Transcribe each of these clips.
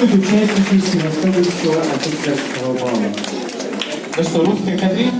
танцуют участники Севастопольского офицерского бала. Ну что, русская кадриль?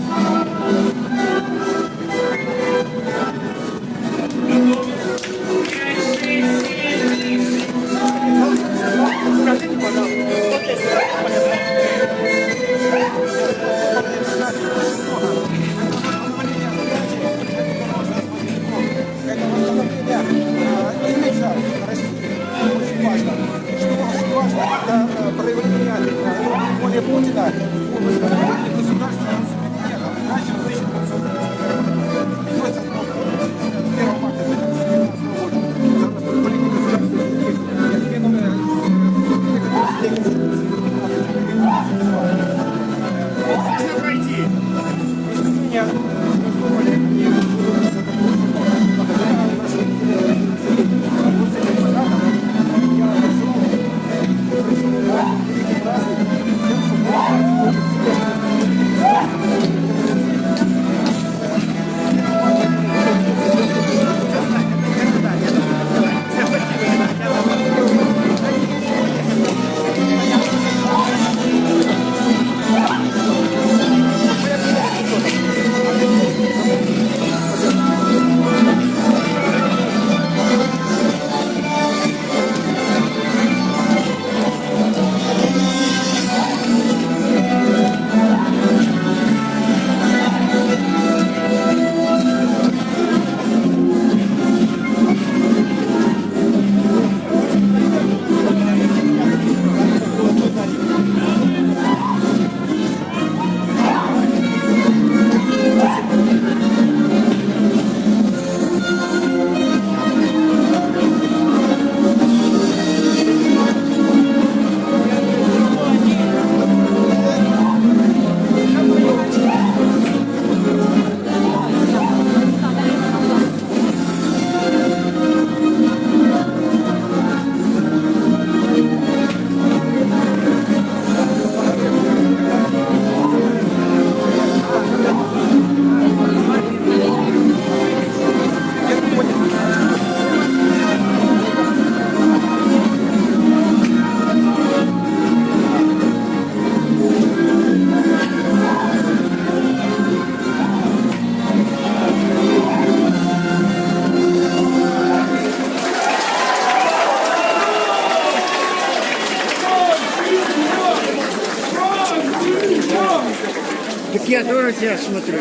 Так я тоже тебя смотрю.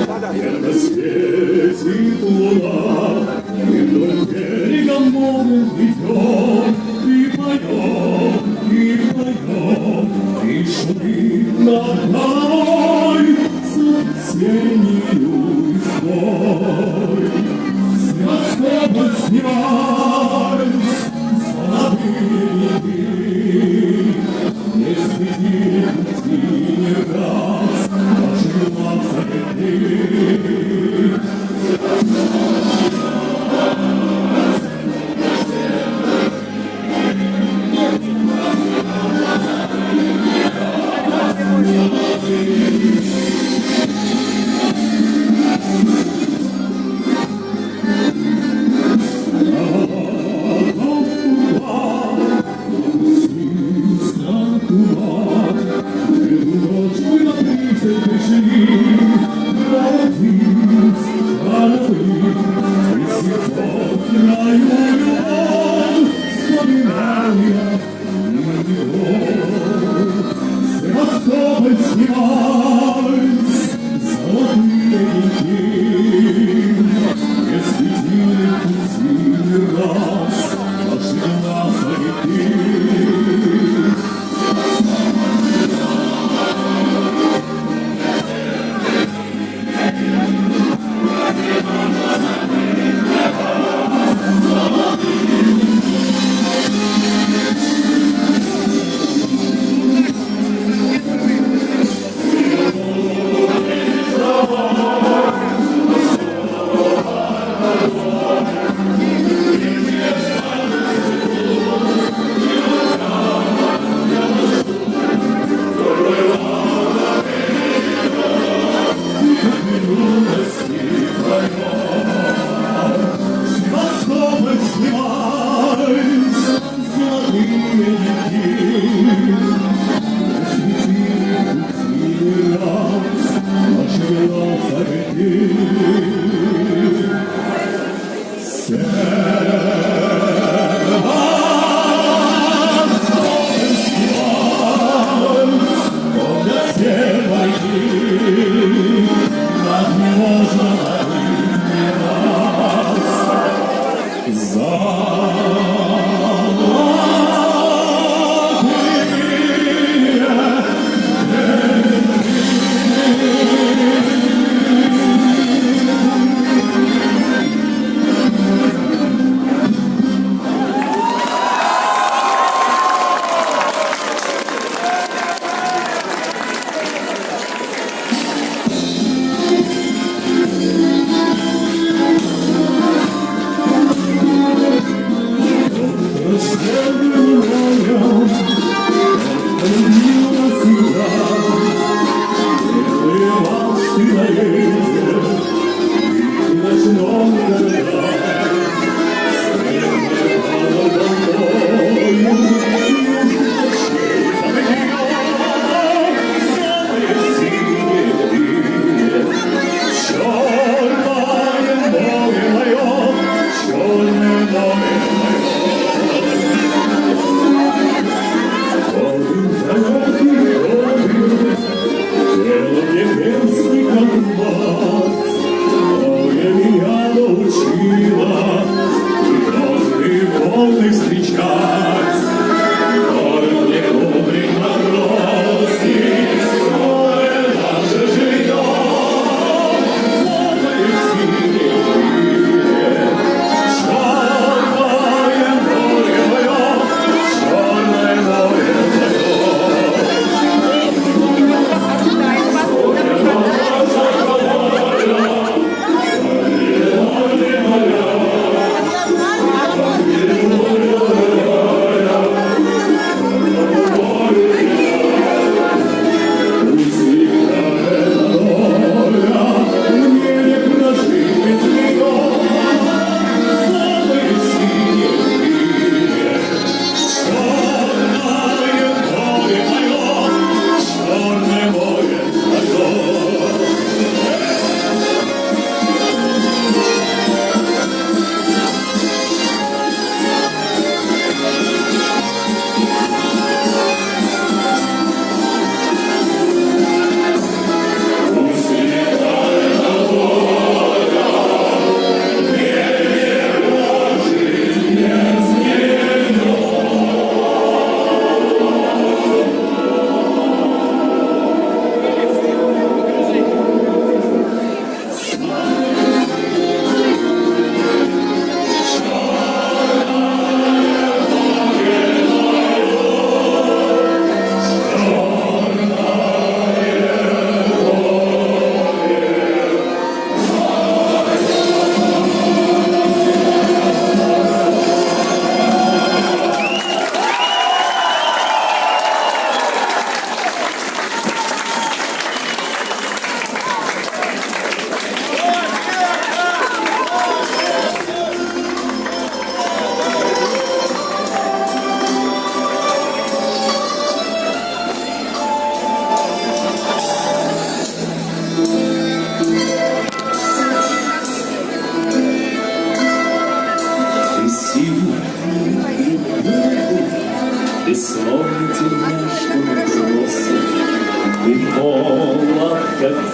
Когда светит луна, и вдоль берега море идем, и поем, и шумит над головой с осеннею весной. Севастополь снялись золотые реки, не светили пути не раз, наши глаза видны.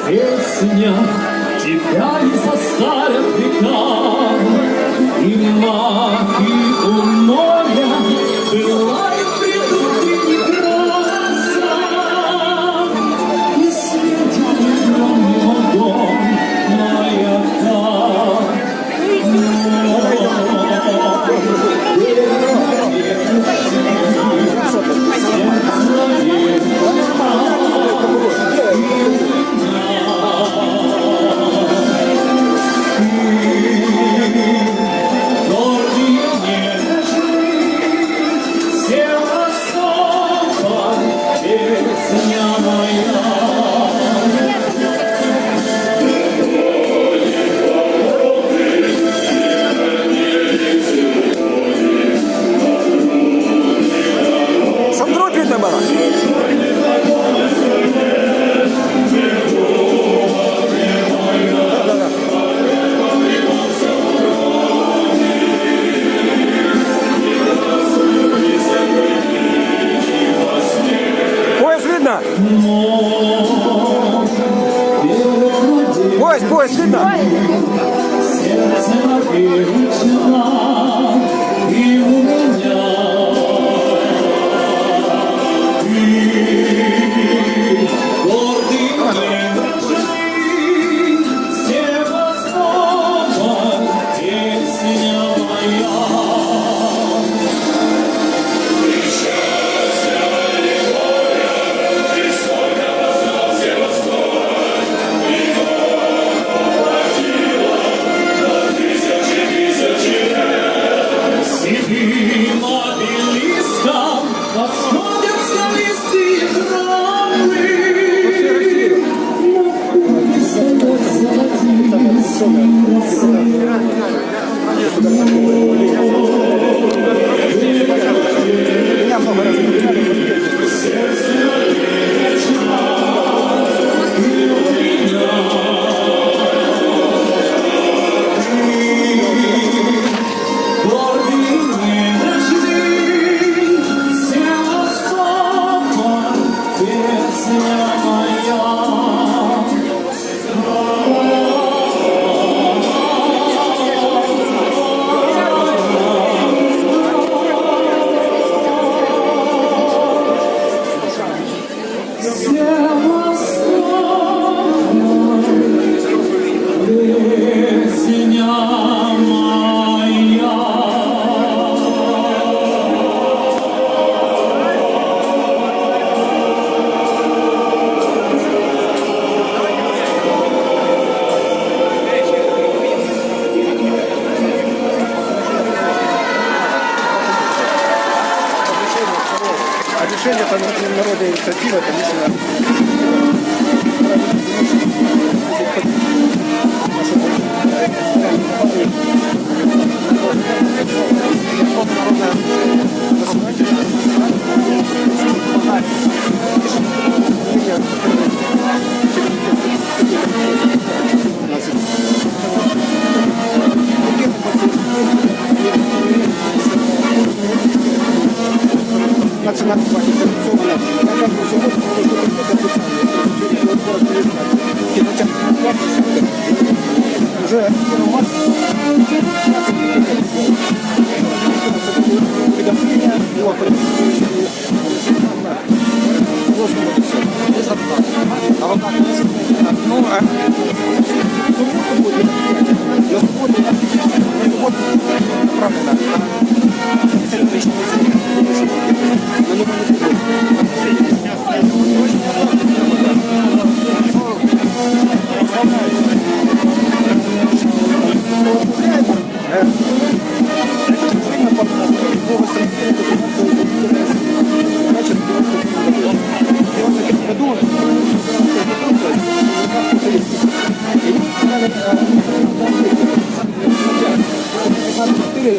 песня тебя из-за старых веков, и маки у моря пылают придурки некраса, и светит огромный огонь маяка. Ось видно? Сердце напряжено, и у меня ты гордый нежный, Севастополь, песня моя. Сидим обелиском, восходят скалистые храмы. Меня много раз Гордый нежный, Севастополь, песня моя. А решение по народной инициативе, это лично национальная традиционная. На каждую субботу уже 1 марта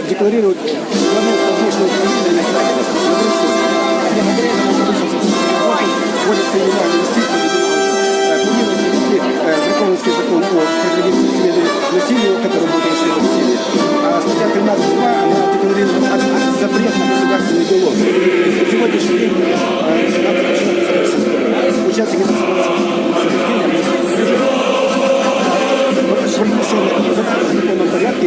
декларируют совместную вводятся минимальные инвестиции, планируется ввести Верховный закон о противодействии насилию, который будет решен в России. А статья 13.2, она декларирует запрет на государственный диалог. На сегодняшний день участники в законном порядке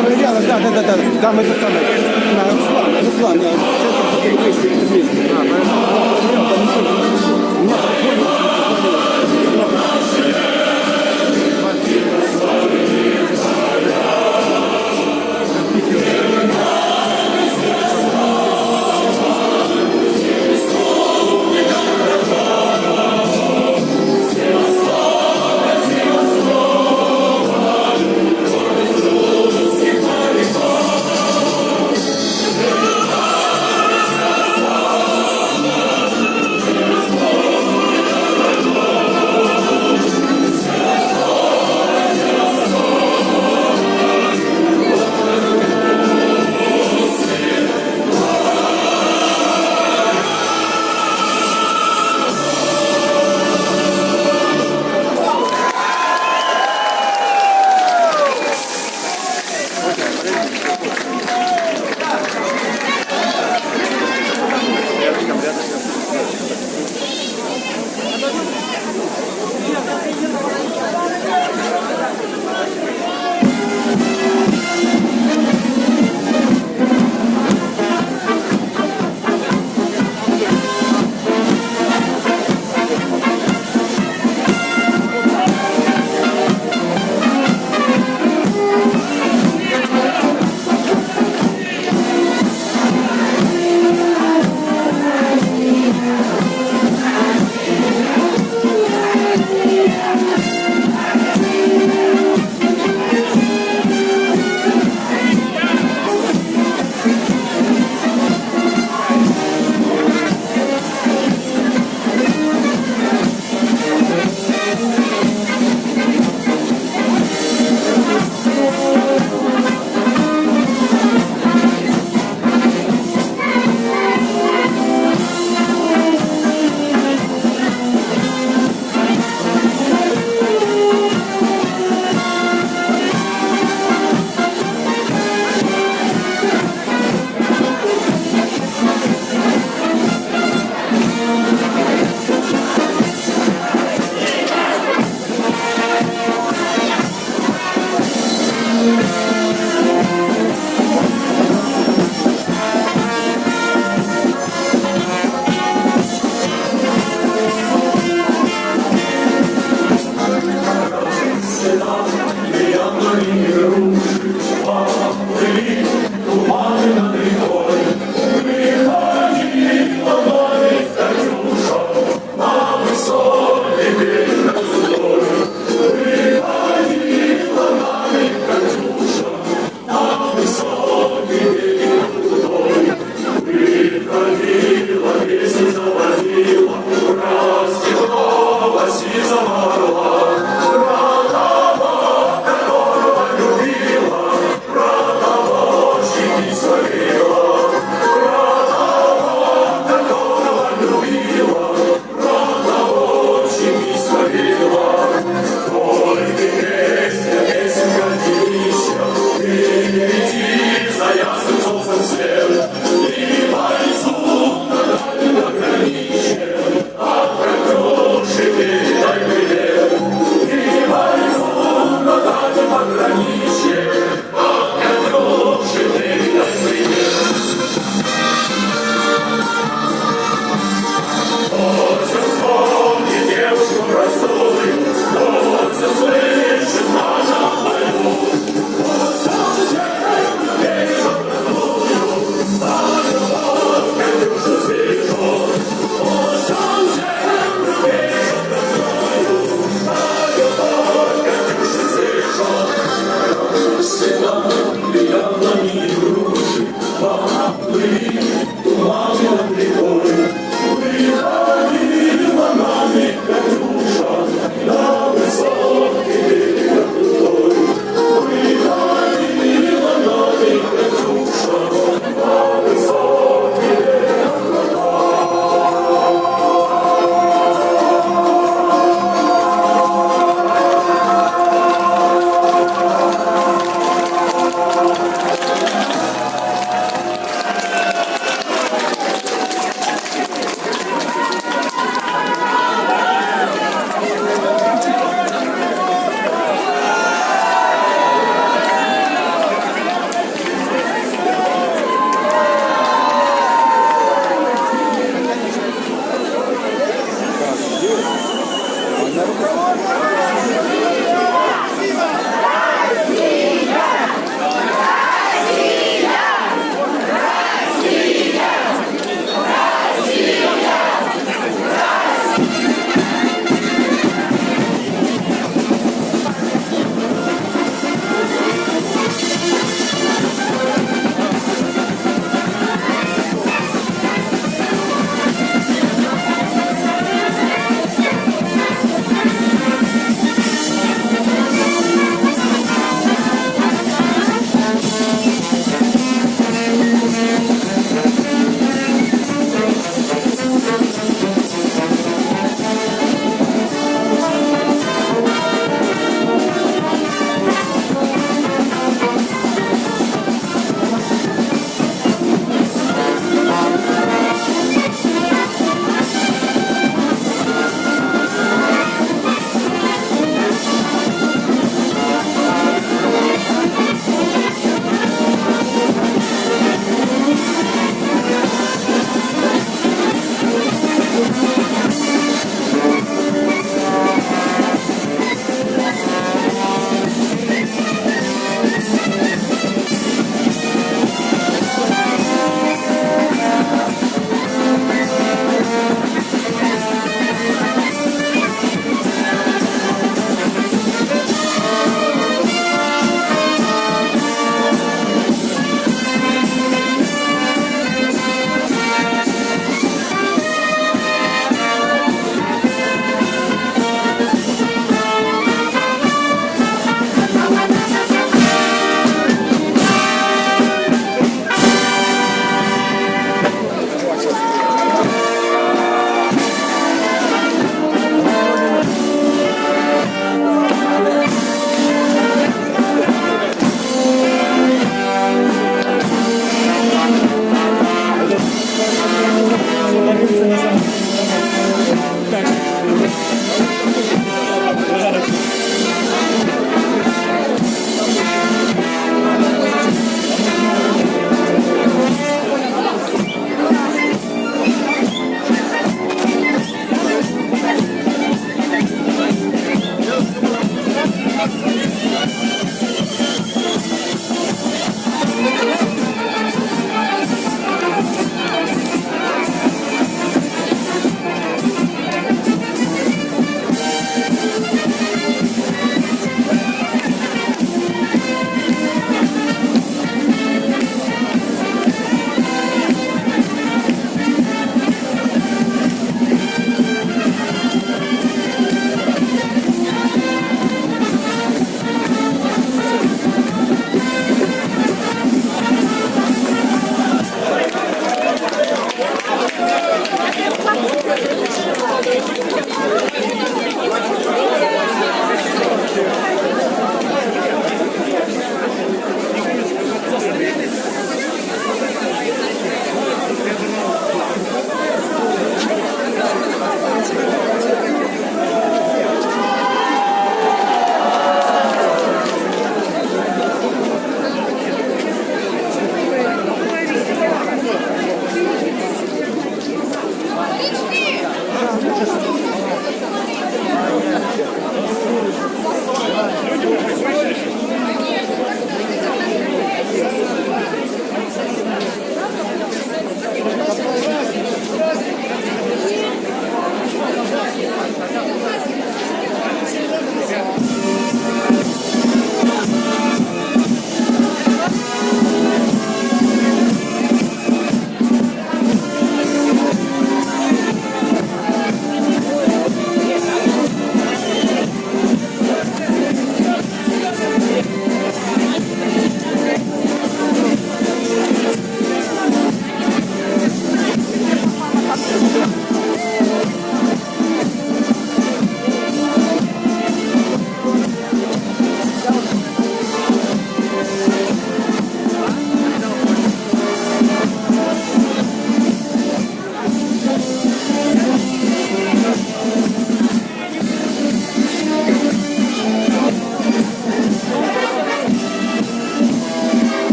проверяла, да, мы это самое, Руслан, центр противодействия экстремизму.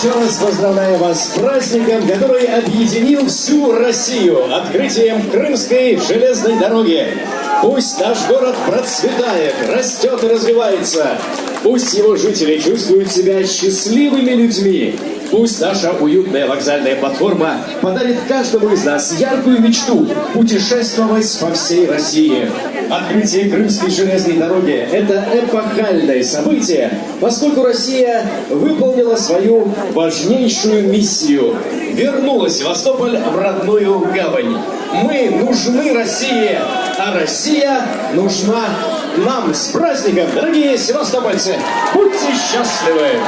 еще раз поздравляю вас с праздником, который объединил всю Россию открытием Крымской железной дороги. Пусть наш город процветает, растет и развивается. Пусть его жители чувствуют себя счастливыми людьми. Пусть наша уютная вокзальная платформа подарит каждому из нас яркую мечту путешествовать по всей России. Открытие Крымской железной дороги – это эпохальное событие, поскольку Россия выполнила свою важнейшую миссию – вернула Севастополь в родную гавань. Мы нужны России, а Россия нужна нам. С праздником, дорогие севастопольцы! Будьте счастливы!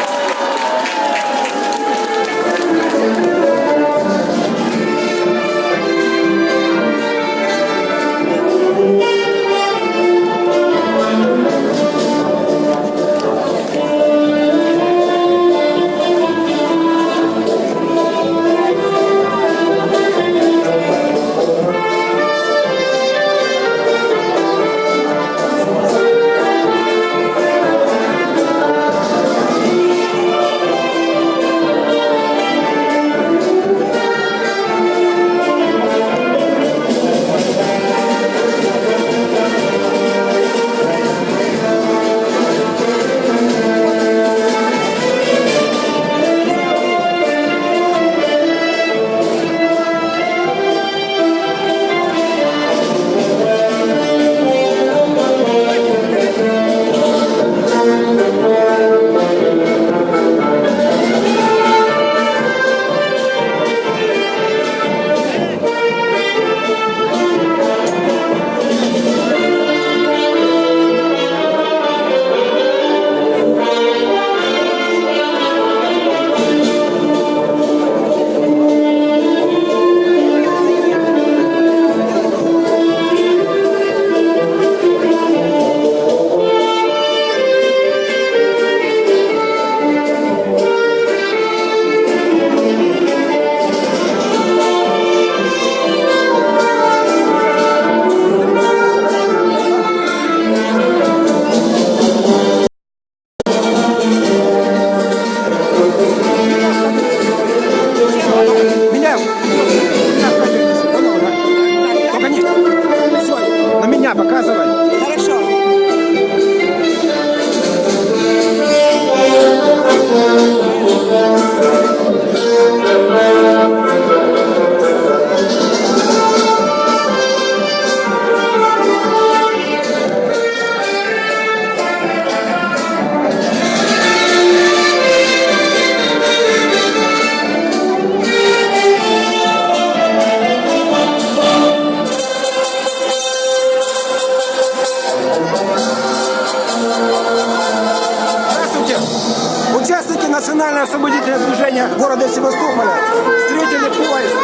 национальное освободительное движение города Севастополя встретили поезд,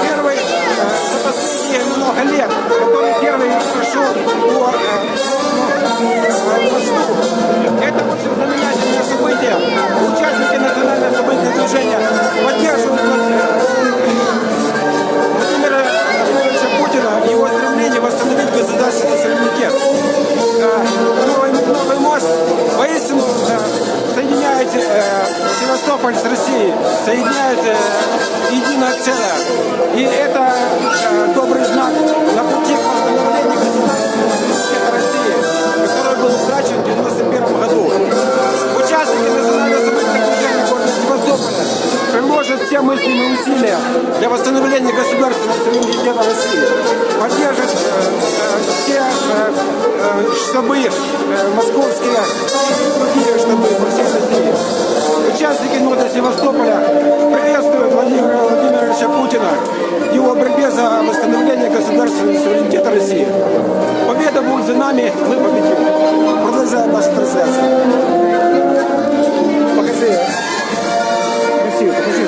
первый за последние много лет, который первый прошел по мосту. Это очень знаменательное событие. Участники национального освободительного движения поддерживают Владимира Владимировича Путина и его стремление восстановить государственный суверенитет. Новый мост воистину соединяет Севастополь с Россией, соединяет единое целое. И это добрый знак на пути к восстановлению государственного суверенитета России, который был утрачен в 1991 году. Участники национального освободительного движения города Севастополя приложат все мыслимые усилия для восстановления государственного суверенитета России, поддержат все штабы московские и другие штабы по всей России. Участники города Севастополя приветствуют Владимира Владимировича Путина в его борьбе за восстановление государственного суверенитета России. Победа будет за нами, мы победим. Продолжаем нашу трансляцию. Покажи. Красиво, покажи.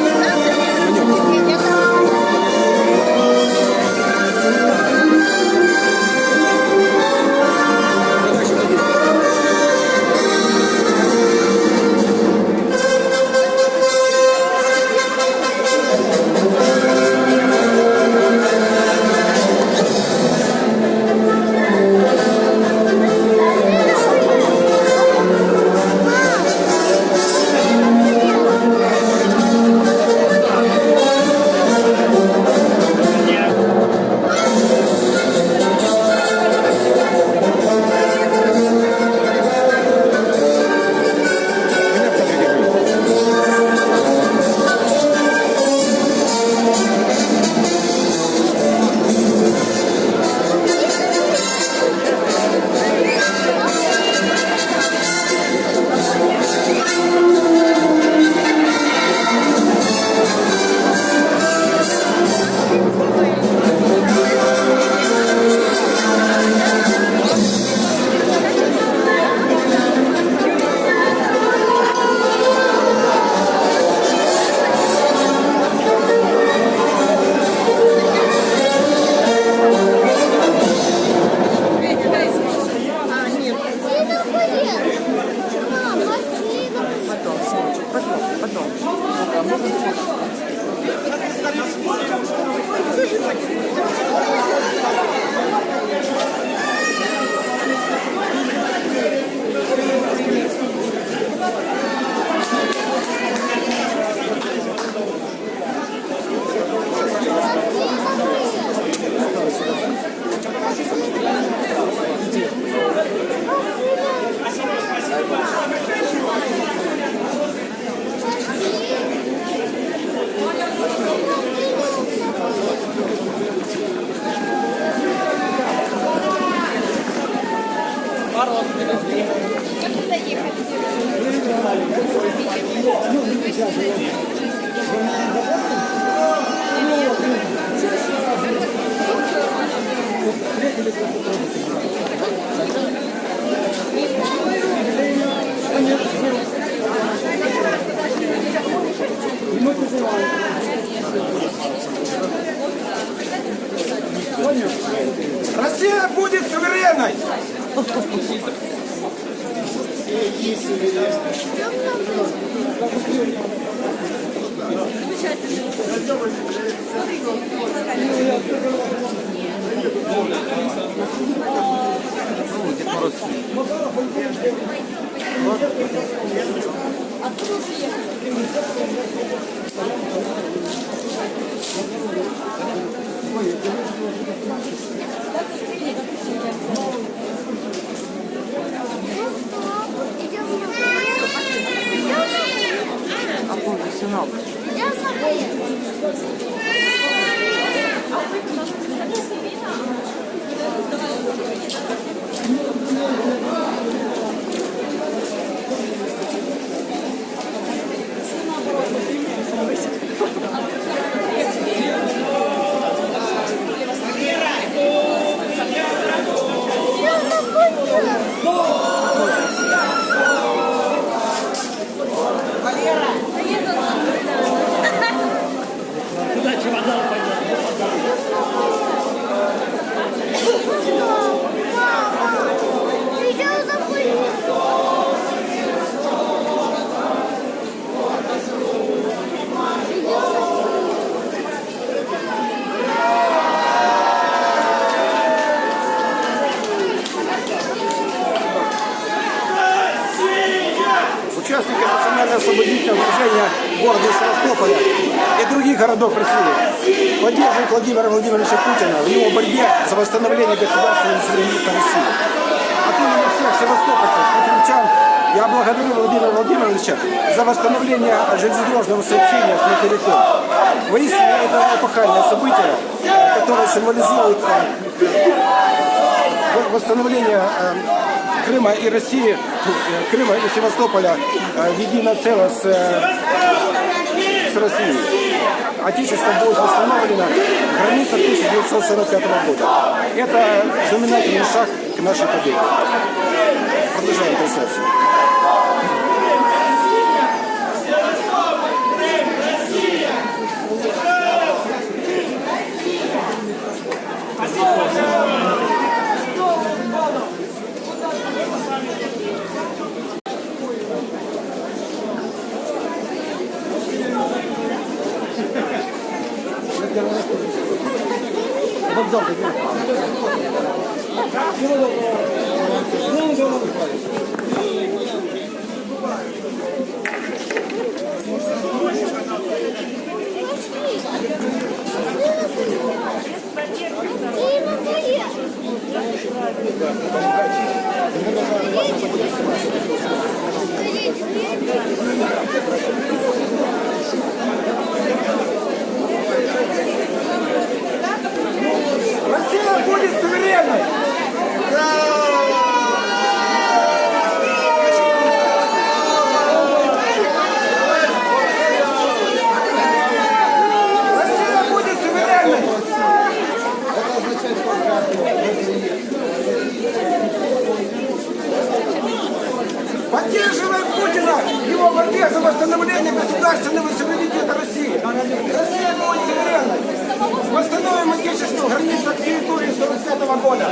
Участники национально-освободительного движения города Севастополя и других городов России поддерживают Владимира Владимировича Путина в его борьбе за восстановление государственного суверенитета России. От имени всех севастопольцев и крымчан я благодарю Владимира Владимировича за восстановление железнодорожного сообщения с материком. Воистину, это эпохальное событие, которое символизирует восстановление Крыма и России, Крыма и Севастополя в единое целое с Россией. Отечество будет восстановлено в границах 1945 года. Это знаменательный шаг к нашей победе. Продолжаем трансляцию. Вокзал, Россия будет суверенной! Россия будет суверенной! Поддерживаем Путина в его борьбе за восстановление государственного суверенитета России. Россия будет суверенной. Восстановим Отечество в границах территории 1945 года.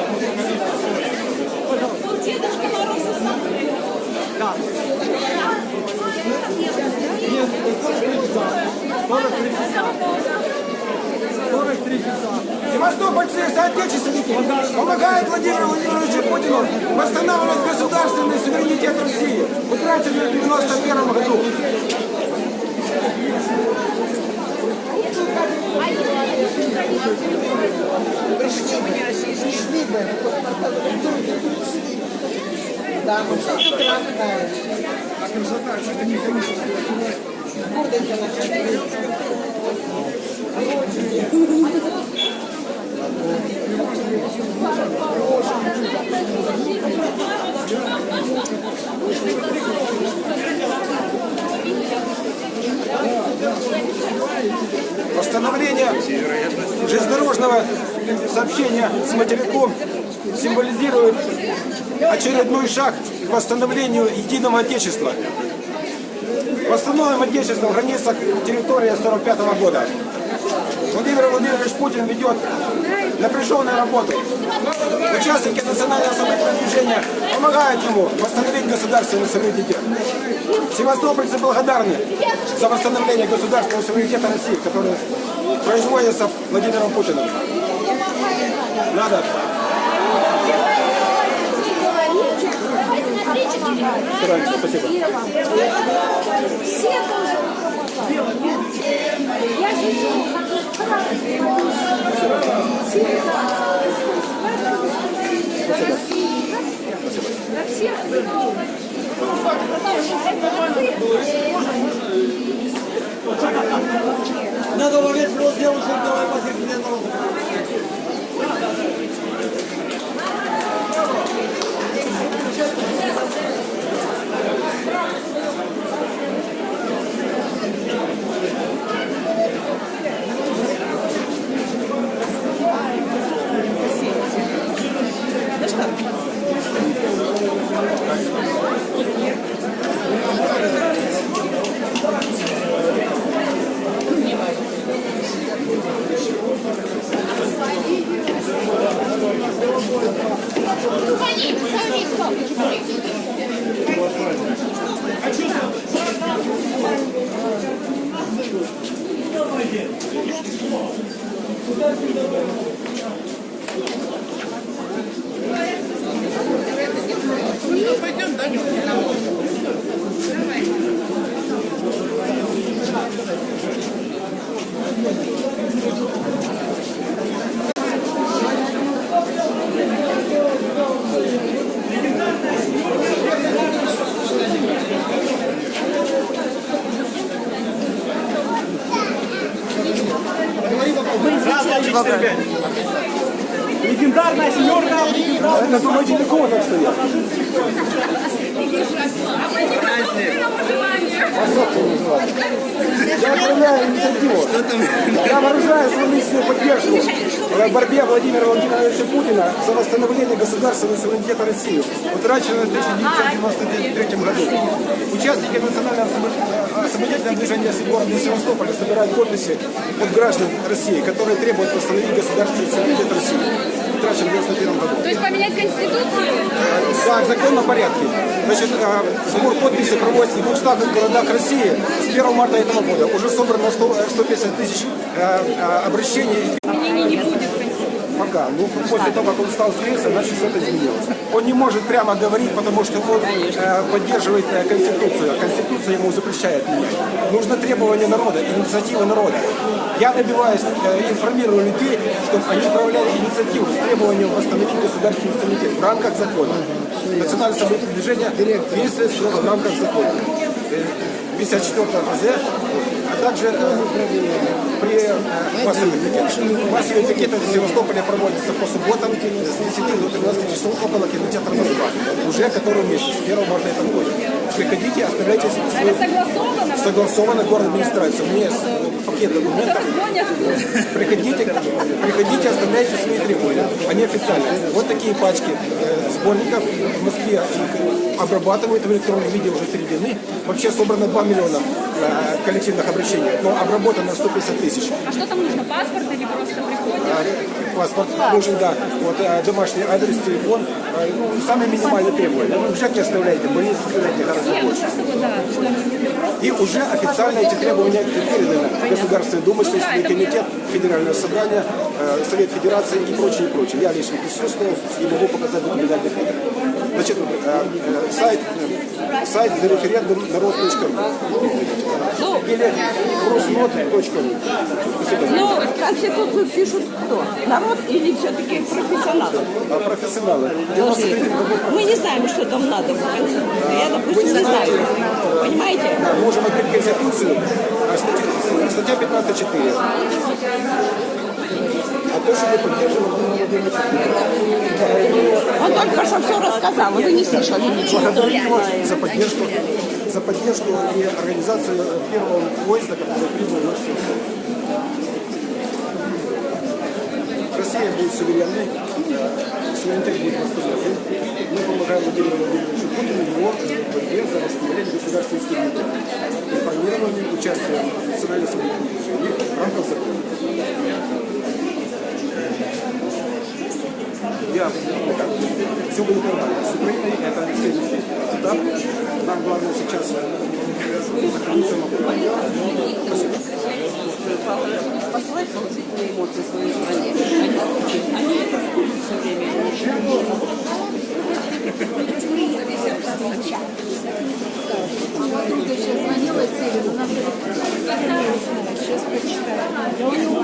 Да. Нет, 43 часа. Севастопольцы и соотечественники помогают Владимиру Владимировичу Путину восстанавливать государственный суверенитет России, утраченный в 1991 году. Да, мы все прекрасно. Восстановление железнодорожного сообщения с материком символизирует очередной шаг к восстановлению единого Отечества. Восстановим Отечество в границах территории 1945 года. Владимир Владимирович Путин ведет напряженной работы. Участники национального самоопределения помогают ему восстановить государственный суверенитет. Севастопольцы благодарны за восстановление государственного суверенитета России, который производится Владимиром Путиным. Надо. Стараемся, спасибо. Надо ловить его девушек, давай посередине народу. Легендарная семерка. Это, думаете, легко так стоят? Я отправляю инициативу. Я выражаю свою личную поддержку в борьбе Владимира Владимировича Путина за восстановление государственного суверенитета России, утраченного в 1993 году. Участники национального самостоятельного движения в городе Севастополя собирают подписи от граждан России, которые требуют восстановить государственный суверенитет России, утраченный в 1991 году. То есть поменять Конституцию? Да, в законном порядке. Значит, сбор подписей проводится в 200 городах России с 1 марта этого года. Уже собрано 150 тысяч обращений. Изменений не будет в Конституции. Пока. Ну, после того, как он стал строиться, значит, что-то изменилось. Он не может прямо говорить, потому что он поддерживает Конституцию. Конституция ему запрещает менять. Нужно требование народа, инициатива народа. Я добиваюсь, информирую людей, чтобы они проявляли инициативу с требованием восстановить государственный суверенитет в рамках закона. Национальное самостоятельное движение действует строго в рамках закона. 54 ФЗ, а также при массовые пикеты в Севастополе проводятся по субботам с 10 до 13 часов около кинотеатра Москва, уже который месяц, с 1 марта этого года. Приходите, оставляйте свои... Это согласовано? Согласовано город администрации. У меня есть пакет документов. Приходите, оставляйте свои требования. Они официальные. Вот такие пачки сборников в Москве обрабатывают в электронном виде, уже переведены. Вообще собрано 2 миллиона коллективных обращений, но обработано 150 тысяч. А что там нужно? Паспорт или просто приходит? Паспорт нужен, да. Вот домашний адрес, телефон. Ну, самые минимальные требования. Ну, в ЖЭКе оставляйте, мы оставляйте гораздо больше. И уже официально эти требования переданы Государственной Думы, Следственный комитет, Федеральное собрание, Совет Федерации и прочее, и прочее. Я лично присутствовал и могу показать документальный фото. Значит, сайт за референдум народ.ру или руснот.ру. Ну, Конституцию пишут кто? Народ или все-таки профессионалы? Профессионалы. Мы не знаем, что там надо в Конституции. Я, допустим, не знаю. Понимаете? Да, можем открыть Конституцию, статья 15.4. А то, что мы поддерживаем, Он только что все рассказал, вы не слышали ничего. благодарю его за поддержку и организацию первого поезда, который прибыл в наш Севастополь. Россия будет суверенной, суверенитет будет восстановлен. Мы помогаем Владимиру Владимировичу Путину в его борьбе за восстановление государственной суверенитета, информированием, участием в национальном самоопределении в рамках закона. все будет нормально. С Украиной это следующий этап. Нам главное сейчас сохранить самообладание. Спасибо. Посылать положительные эмоции своей стране. Они это все время. Подруга сейчас звонила Север, у нас сейчас почитаю. Да у него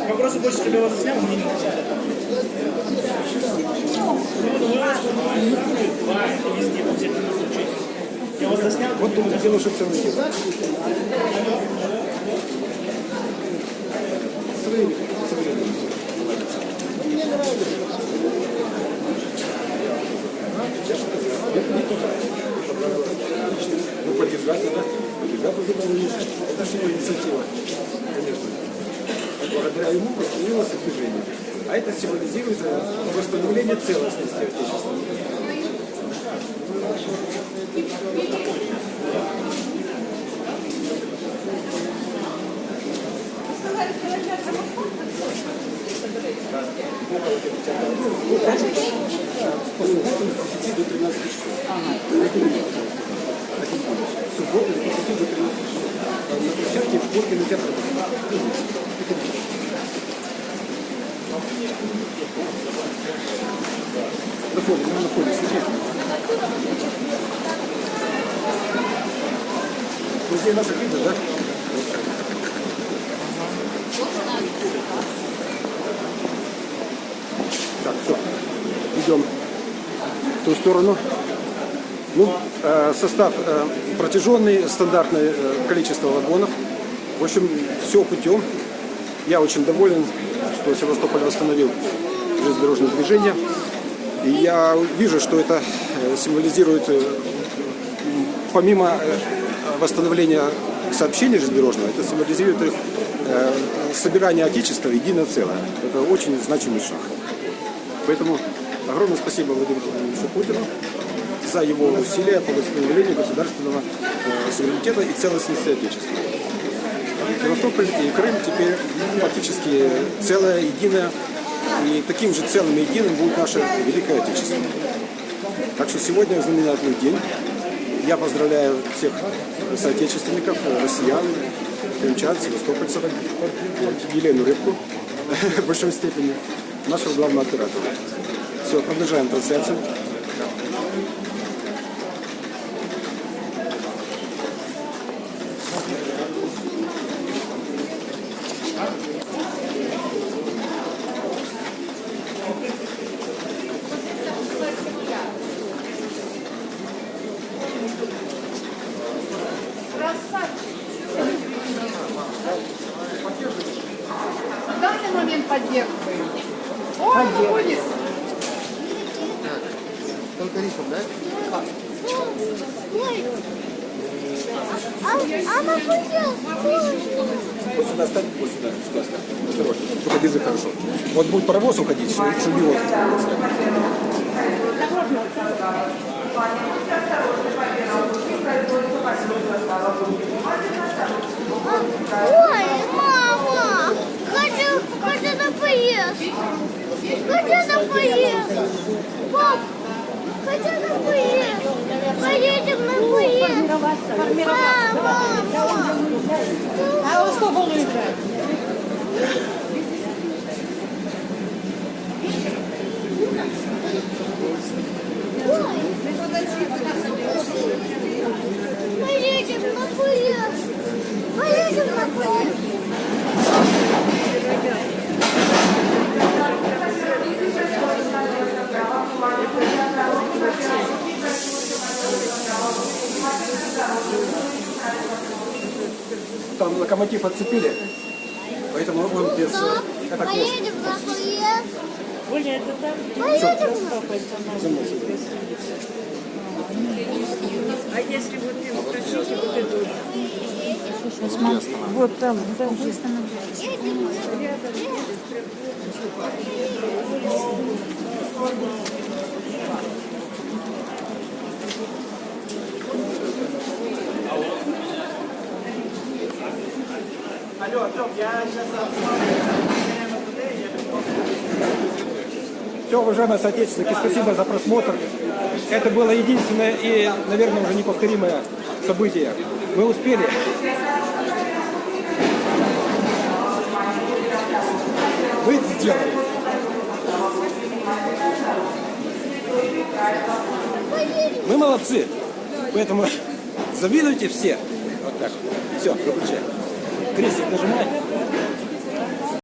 Вопросы больше, чтобы я вас заснял, мне не нужно. Везде, во всех случаях. Я вас заснял. Вот тут дело, что целый день. Мне нравится. Ну, поддержать надо. Поддержать уже. Это же его инициатива, конечно. Благодаря ему появилось движение. А это символизирует восстановление целостности Отечества. До 13 часов. Суббота с 10 до 13 часов. На площадке по кинотеатру. На фоне, смотрите. Музей наших видов, да? Так, все. Идем в ту сторону. Ну, состав протяженный, стандартное количество вагонов. В общем, все путем. Я очень доволен, что Севастополь восстановил железнодорожное движение. И я вижу, что это символизирует, помимо восстановления сообщения железнодорожного, это символизирует собирание Отечества в единое целое. Это очень значимый шаг. Поэтому огромное спасибо Владимиру Владимировичу Путину за его усилия по восстановлению государственного суверенитета и целостности Отечества. Севастополь и Крым теперь фактически целое, единое, и таким же целым и единым будет наше Великое Отечество. Так что сегодня знаменательный день. Я поздравляю всех соотечественников, россиян, крымчан, севастопольцев, Елену Рыбку в большой степени, нашего главного оператора. Все, продолжаем трансляцию. В данный момент поддерживаем. Он будет. Только рифом, да? Ой. Она поехала. Вот сюда ставь, вот сюда, сюда ставь. Осторожно, только держи хорошо. Вот будет паровоз уходить, чтобы его... Ой, мама, хочу на поезд. Хочу на поезд. Пап, хочу на поезд. Поедем на поезд. Мама. А во сколько он уезжает? Поедем на поезд. Поедем на поезд. локомотив отцепили, поэтому он без катакосмоса. Оля, это там? А если вот им спросите вот эту? Вот там, там же Алло, Артем, я сейчас... Все, уважаемые соотечественники, спасибо за просмотр. Это было единственное и, наверное, уже неповторимое событие. Мы успели. Вы это сделали. Мы молодцы. Поэтому завидуйте все. Вот так. Все, выключаем. Крестик нажимай.